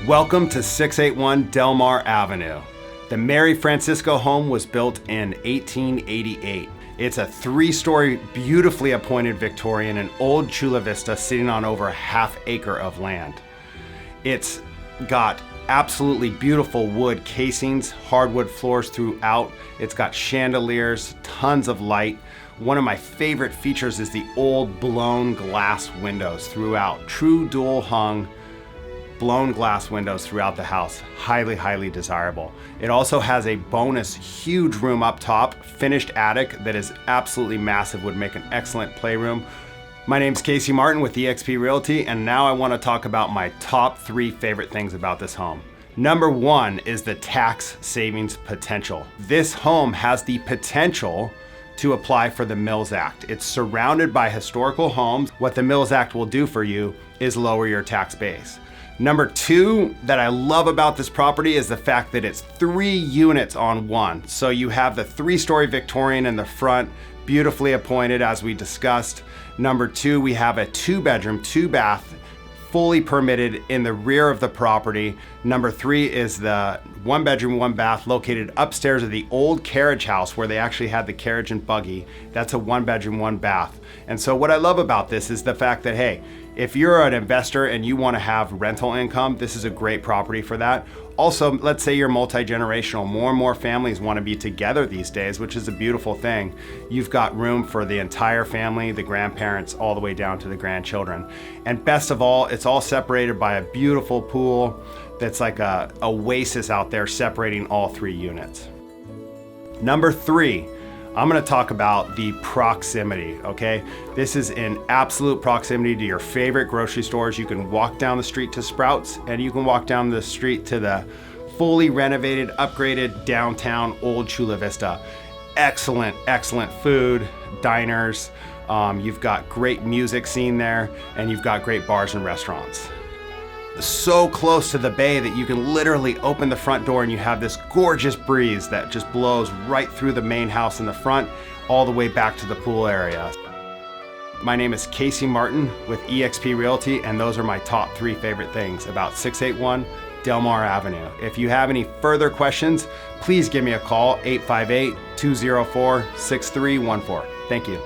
Welcome to 681 Del Mar Avenue. The Mary Francisco home was built in 1888. It's a 3-story, beautifully appointed Victorian in old Chula Vista sitting on over a half acre of land. It's got absolutely beautiful wood casings, hardwood floors throughout. It's got chandeliers, tons of light. One of my favorite features is the old blown glass windows throughout. True dual hung blown glass windows throughout the house. Highly, highly desirable. It also has a bonus huge room up top, finished attic that is absolutely massive, would make an excellent playroom. My name's Casey Martin with eXp Realty, and now I want to talk about my top 3 favorite things about this home. Number 1 is the tax savings potential. This home has the potential to apply for the Mills Act. It's surrounded by historical homes. What the Mills Act will do for you is lower your tax base. Number 2 that I love about this property is the fact that it's 3 units on one. So you have the 3-story Victorian in the front, beautifully appointed as we discussed. Number 2, we have a 2-bedroom, 2-bath, fully permitted in the rear of the property. Number 3 is the 1-bedroom, 1-bath located upstairs of the old carriage house where they actually had the carriage and buggy. That's a 1-bedroom, 1-bath. And so what I love about this is the fact that, hey, if you're an investor and you want to have rental income, this is a great property for that. Also, let's say you're multi-generational. More and more families want to be together these days, which is a beautiful thing. You've got room for the entire family, the grandparents, all the way down to the grandchildren. And best of all, it's all separated by a beautiful pool that's like a oasis out there separating all 3 units. Number 3, I'm gonna talk about the proximity, okay? This is in absolute proximity to your favorite grocery stores. You can walk down the street to Sprouts, and you can walk down the street to the fully renovated, upgraded downtown old Chula Vista. Excellent, excellent food, diners. You've got great music scene there, and you've got great bars and restaurants. So close to the bay that you can literally open the front door and you have this gorgeous breeze that just blows right through the main house in the front all the way back to the pool area. My name is Casey Martin with eXp Realty, and those are my top 3 favorite things about 681 Del Mar Avenue. If you have any further questions, please give me a call, 858-204-6314. Thank you.